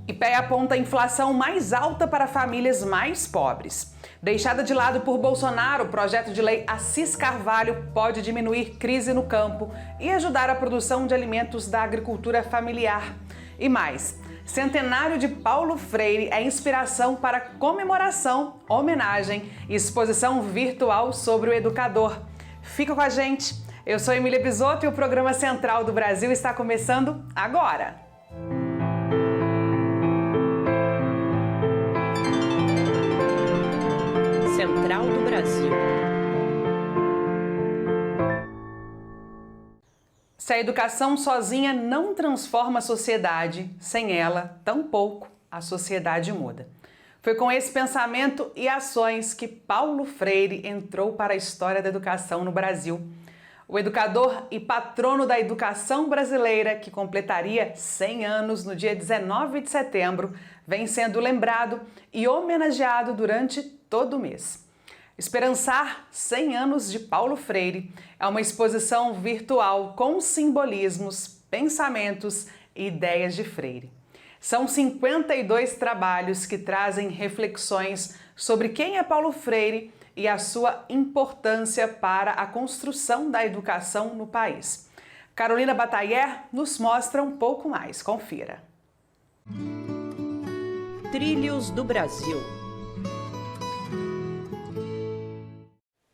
IPEA aponta a inflação mais alta para famílias mais pobres. Deixada de lado por Bolsonaro, o projeto de lei Assis Carvalho pode diminuir crise no campo e ajudar a produção de alimentos da agricultura familiar. E mais, centenário de Paulo Freire é inspiração para comemoração, homenagem e exposição virtual sobre o educador. Fica com a gente! Eu sou Emília Bisotto e o programa Central do Brasil está começando agora! Central do Brasil. Se a educação sozinha não transforma a sociedade, sem ela, tampouco a sociedade muda. Foi com esse pensamento e ações que Paulo Freire entrou para a história da educação no Brasil. O educador e patrono da educação brasileira, que completaria 100 anos no dia 19 de setembro, vem sendo lembrado e homenageado durante todo o mês. Esperançar 100 anos de Paulo Freire é uma exposição virtual com simbolismos, pensamentos e ideias de Freire. São 52 trabalhos que trazem reflexões sobre quem é Paulo Freire e a sua importância para a construção da educação no país. Carolina Batailler nos mostra um pouco mais. Confira. Trilhos do Brasil.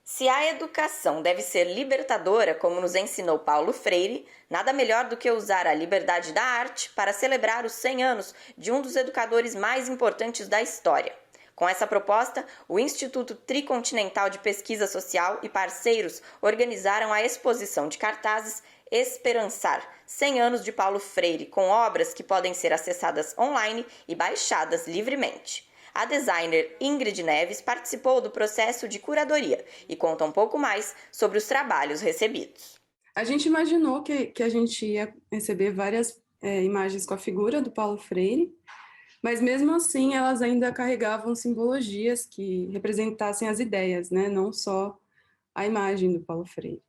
Se a educação deve ser libertadora, como nos ensinou Paulo Freire, nada melhor do que usar a liberdade da arte para celebrar os 100 anos de um dos educadores mais importantes da história. Com essa proposta, o Instituto Tricontinental de Pesquisa Social e parceiros organizaram a exposição de cartazes Esperançar, 100 anos de Paulo Freire, com obras que podem ser acessadas online e baixadas livremente. A designer Ingrid Neves participou do processo de curadoria e conta um pouco mais sobre os trabalhos recebidos. A gente imaginou que a gente ia receber várias imagens com a figura do Paulo Freire, mas mesmo assim elas ainda carregavam simbologias que representassem as ideias, né? Não só a imagem do Paulo Freire.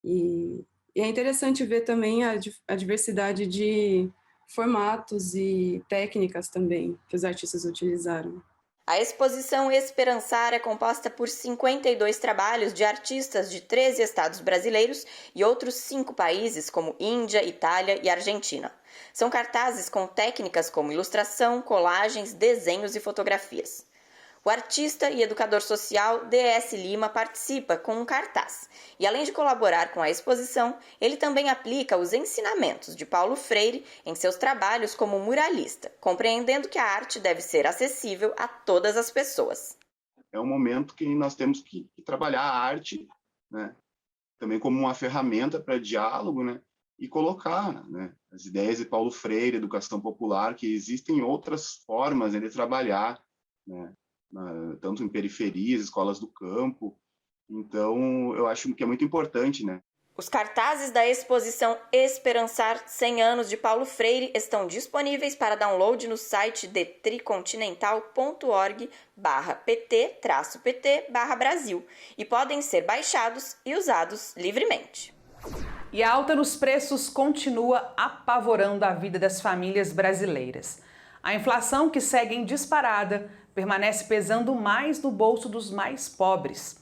E é interessante ver também a diversidade de formatos e técnicas também que os artistas utilizaram. A exposição Esperançar é composta por 52 trabalhos de artistas de 13 estados brasileiros e outros 5 países como Índia, Itália e Argentina. São cartazes com técnicas como ilustração, colagens, desenhos e fotografias. O artista e educador social D.S. Lima participa com um cartaz e, além de colaborar com a exposição, ele também aplica os ensinamentos de Paulo Freire em seus trabalhos como muralista, compreendendo que a arte deve ser acessível a todas as pessoas. É um momento que nós temos que trabalhar a arte, né, também como uma ferramenta para diálogo, né, e colocar, né, as ideias de Paulo Freire, educação popular, que existem outras formas, né, de trabalhar, né, tanto em periferias, escolas do campo. Então, eu acho que é muito importante, né? Os cartazes da exposição Esperançar 100 anos de Paulo Freire estão disponíveis para download no site de tricontinental.org/pt-pt/Brasil e podem ser baixados e usados livremente. E a alta nos preços continua apavorando a vida das famílias brasileiras. A inflação, que segue em disparada, permanece pesando mais no bolso dos mais pobres.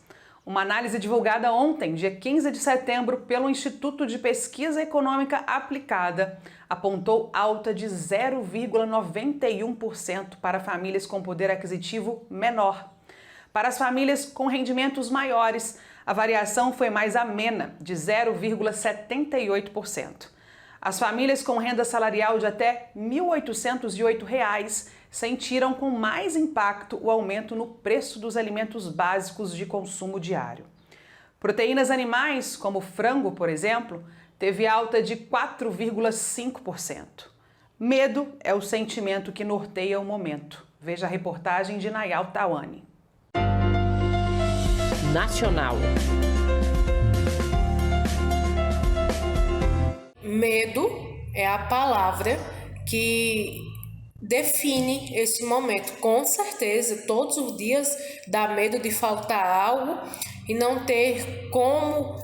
Uma análise divulgada ontem, dia 15 de setembro, pelo Instituto de Pesquisa Econômica Aplicada, apontou alta de 0,91% para famílias com poder aquisitivo menor. Para as famílias com rendimentos maiores, a variação foi mais amena, de 0,78%. As famílias com renda salarial de até R$ 1.808 sentiram com mais impacto o aumento no preço dos alimentos básicos de consumo diário. Proteínas animais, como frango, por exemplo, teve alta de 4,5%. Medo é o sentimento que norteia o momento. Veja a reportagem de Nayal Tawani. Nacional. Medo é a palavra que define esse momento. Com certeza, todos os dias dá medo de faltar algo e não ter como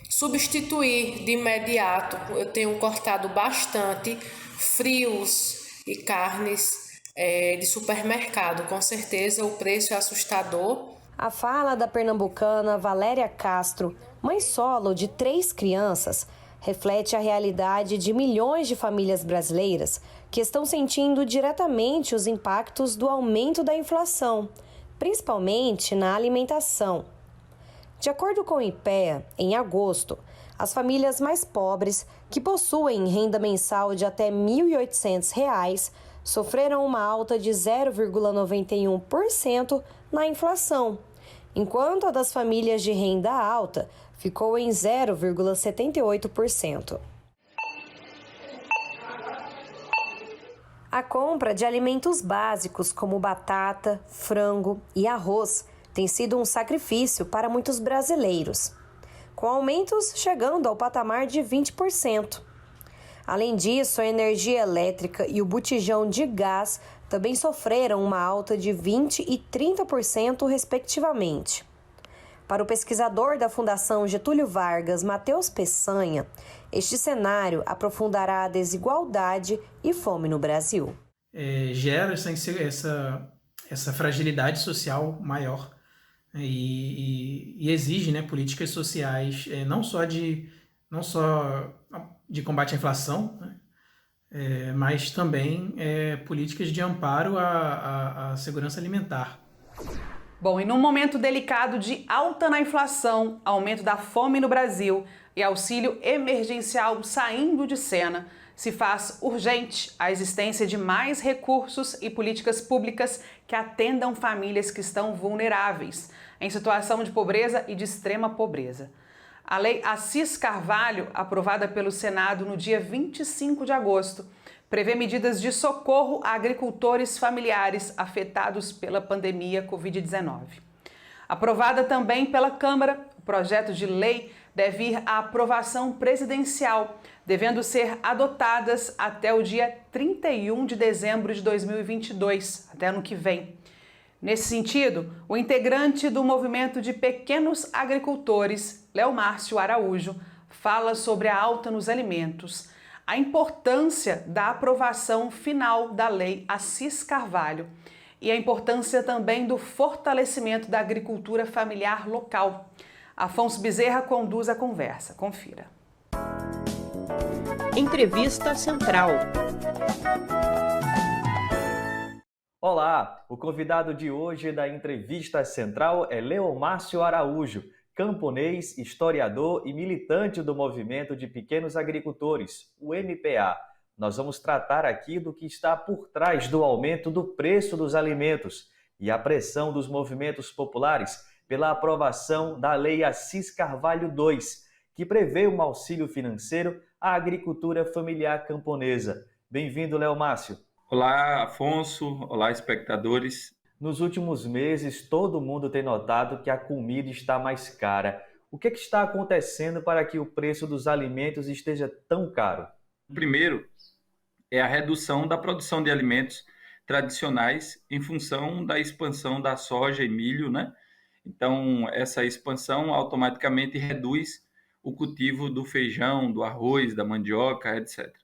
substituir de imediato. Eu tenho cortado bastante frios e carnes de supermercado. Com certeza o preço é assustador. A fala da pernambucana Valéria Castro, mãe solo de 3 crianças, reflete a realidade de milhões de famílias brasileiras que estão sentindo diretamente os impactos do aumento da inflação, principalmente na alimentação. De acordo com o IPEA, em agosto, as famílias mais pobres, que possuem renda mensal de até R$ 1.800, sofreram uma alta de 0,91% na inflação, enquanto a das famílias de renda alta ficou em 0,78%. A compra de alimentos básicos como batata, frango e arroz tem sido um sacrifício para muitos brasileiros, com aumentos chegando ao patamar de 20%. Além disso, a energia elétrica e o botijão de gás também sofreram uma alta de 20% e 30%, respectivamente. Para o pesquisador da Fundação Getúlio Vargas, Matheus Peçanha, este cenário aprofundará a desigualdade e fome no Brasil. Gera essa fragilidade social maior, e exige, né, políticas sociais não só de combate à inflação, né, mas também políticas de amparo à segurança alimentar. Bom, e num momento delicado de alta na inflação, aumento da fome no Brasil e auxílio emergencial saindo de cena, se faz urgente a existência de mais recursos e políticas públicas que atendam famílias que estão vulneráveis, em situação de pobreza e de extrema pobreza. A Lei Assis Carvalho, aprovada pelo Senado no dia 25 de agosto, prevê medidas de socorro a agricultores familiares afetados pela pandemia Covid-19. Aprovada também pela Câmara, o projeto de lei deve ir à aprovação presidencial, devendo ser adotadas até o dia 31 de dezembro de 2022, até ano que vem. Nesse sentido, o integrante do Movimento de Pequenos Agricultores, Leomárcio Araújo, fala sobre a alta nos alimentos, a importância da aprovação final da Lei Assis Carvalho e a importância também do fortalecimento da agricultura familiar local. Afonso Bezerra conduz a conversa. Confira. Entrevista Central. Olá, o convidado de hoje da Entrevista Central é Leomárcio Araújo, camponês, historiador e militante do Movimento de Pequenos Agricultores, o MPA. Nós vamos tratar aqui do que está por trás do aumento do preço dos alimentos e a pressão dos movimentos populares pela aprovação da Lei Assis Carvalho II, que prevê um auxílio financeiro à agricultura familiar camponesa. Bem-vindo, Leomárcio. Olá, Afonso. Olá, espectadores. Nos últimos meses, todo mundo tem notado que a comida está mais cara. O que está acontecendo para que o preço dos alimentos esteja tão caro? Primeiro, é a redução da produção de alimentos tradicionais em função da expansão da soja e milho, né? Então, essa expansão automaticamente reduz o cultivo do feijão, do arroz, da mandioca, etc.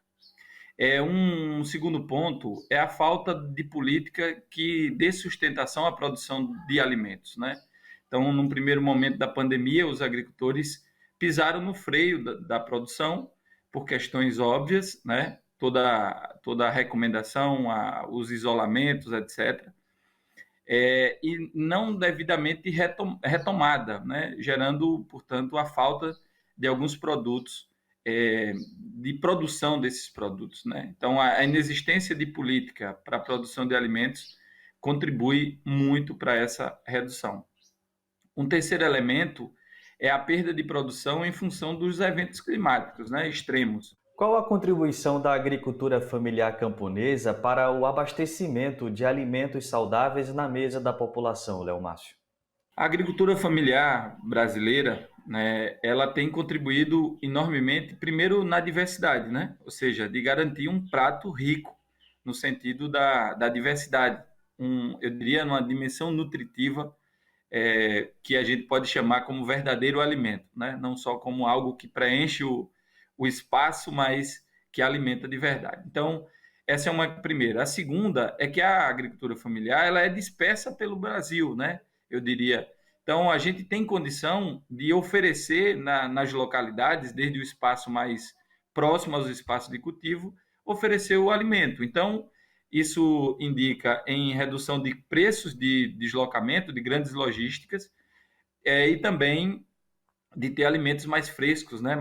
Um segundo ponto é a falta de política que dê sustentação à produção de alimentos, né? Então, num primeiro momento da pandemia, os agricultores pisaram no freio da produção por questões óbvias, né? Toda a recomendação, os isolamentos, etc. E não devidamente retomada, né? Gerando, portanto, a falta de alguns produtos, de produção desses produtos, né? Então, a inexistência de política para a produção de alimentos contribui muito para essa redução. Um terceiro elemento é a perda de produção em função dos eventos climáticos, né, extremos. Qual a contribuição da agricultura familiar camponesa para o abastecimento de alimentos saudáveis na mesa da população, Leomárcio? A agricultura familiar brasileira, né, ela tem contribuído enormemente, primeiro na diversidade, né? Ou seja, de garantir um prato rico, no sentido da diversidade, eu diria numa dimensão nutritiva, que a gente pode chamar como verdadeiro alimento, né? Não só como algo que preenche o espaço, mas que alimenta de verdade. Então, essa é uma primeira. A segunda é que a agricultura familiar ela é dispersa pelo Brasil, né? Eu diria. Então, a gente tem condição de oferecer nas localidades, desde o espaço mais próximo aos espaços de cultivo, oferecer o alimento. Então, isso indica em redução de preços de deslocamento, de grandes logísticas, e também de ter alimentos mais frescos, né?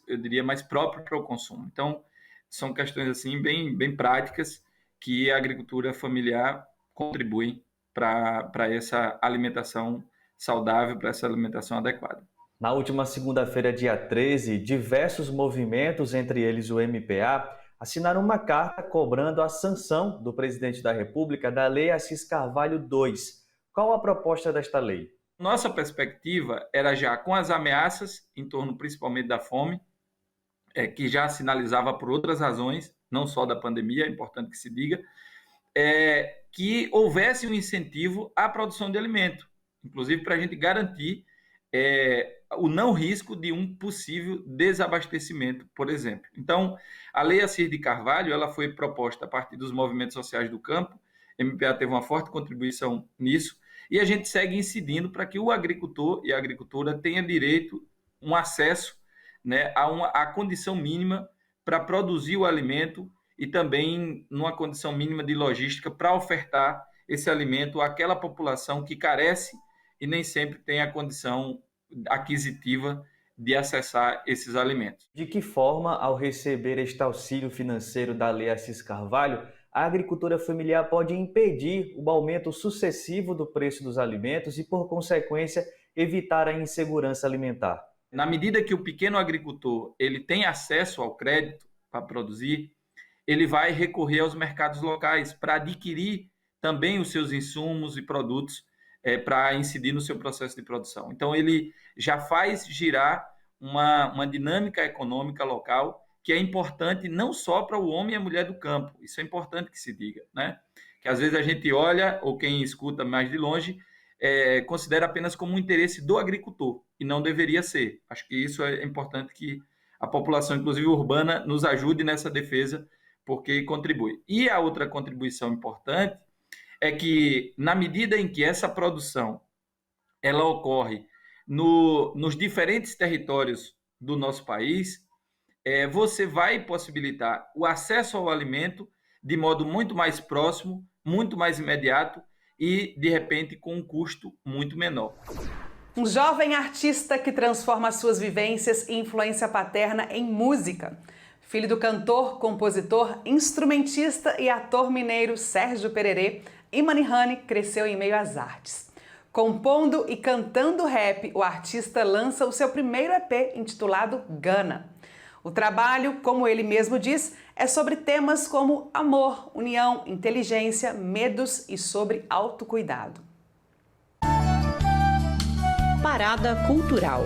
Eu diria, mais próprios para o consumo. Então, são questões assim bem práticas que a agricultura familiar contribui para essa alimentação saudável, para essa alimentação adequada. Na última segunda-feira, dia 13, diversos movimentos, entre eles o MPA, assinaram uma carta cobrando a sanção do presidente da República da Lei Assis Carvalho II. Qual a proposta desta lei? Nossa perspectiva era já com as ameaças, em torno principalmente da fome, que já sinalizava por outras razões, não só da pandemia, é importante que se diga, que houvesse um incentivo à produção de alimento, inclusive para a gente garantir o não risco de um possível desabastecimento, por exemplo. Então, a Lei Assis de Carvalho ela foi proposta a partir dos movimentos sociais do campo, a MPA teve uma forte contribuição nisso, e a gente segue incidindo para que o agricultor e a agricultura tenham direito, um acesso, né, a condição mínima para produzir o alimento e também numa condição mínima de logística para ofertar esse alimento àquela população que carece e nem sempre tem a condição aquisitiva de acessar esses alimentos. De que forma, ao receber este auxílio financeiro da Lei Assis Carvalho, a agricultura familiar pode impedir o aumento sucessivo do preço dos alimentos e, por consequência, evitar a insegurança alimentar? Na medida que o pequeno agricultor ele tem acesso ao crédito para produzir, ele vai recorrer aos mercados locais para adquirir também os seus insumos e produtos para incidir no seu processo de produção. Então, ele já faz girar uma dinâmica econômica local que é importante não só para o homem e a mulher do campo. Isso é importante que se diga, né? Que às vezes a gente olha, ou quem escuta mais de longe, considera apenas como um interesse do agricultor, e não deveria ser. Acho que isso é importante que a população, inclusive urbana, nos ajude nessa defesa, porque contribui. E a outra contribuição importante é que, na medida em que essa produção ela ocorre nos diferentes territórios do nosso país, você vai possibilitar o acesso ao alimento de modo muito mais próximo, muito mais imediato e, de repente, com um custo muito menor. Um jovem artista que transforma suas vivências e influência paterna em música. Filho do cantor, compositor, instrumentista e ator mineiro Sérgio Pererê, Imanihani cresceu em meio às artes. Compondo e cantando rap, o artista lança o seu primeiro EP intitulado Gana. O trabalho, como ele mesmo diz, é sobre temas como amor, união, inteligência, medos e sobre autocuidado. Parada Cultural.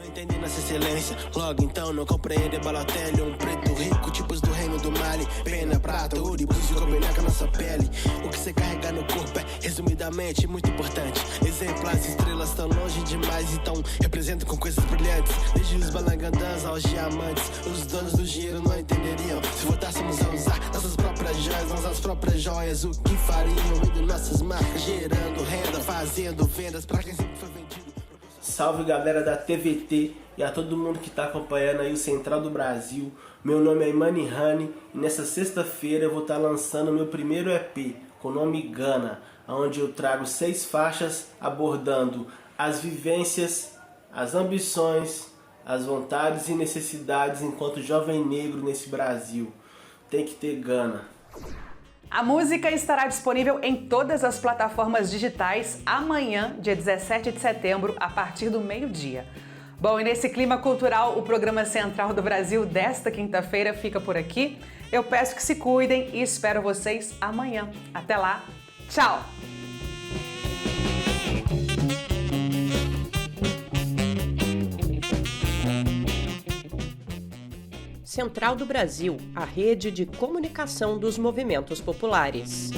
Entendendo essa excelência, logo então não compreende Balotelli, um preto rico, tipos do reino do Mali, pena, prata, ouro e búzio combinar com a nossa pele. O que você carrega no corpo é, resumidamente, muito importante. Exemplos, estrelas tão longe demais, então representam com coisas brilhantes. Desde os balangandãs aos diamantes, os donos do dinheiro não entenderiam. Se voltássemos a usar nossas próprias joias, nossas próprias joias, o que fariam? Vendo nossas marcas, gerando renda, fazendo vendas pra quem sempre foi vendido. Salve galera da TVT e a todo mundo que está acompanhando aí o Central do Brasil. Meu nome é Imanihani e nessa sexta-feira eu vou estar lançando meu primeiro EP com o nome Gana, onde eu trago 6 faixas abordando as vivências, as ambições, as vontades e necessidades enquanto jovem negro nesse Brasil. Tem que ter Gana. A música estará disponível em todas as plataformas digitais amanhã, dia 17 de setembro, a partir do meio-dia. Bom, e nesse clima cultural, o programa Central do Brasil desta quinta-feira fica por aqui. Eu peço que se cuidem e espero vocês amanhã. Até lá, tchau! Central do Brasil, a rede de comunicação dos movimentos populares.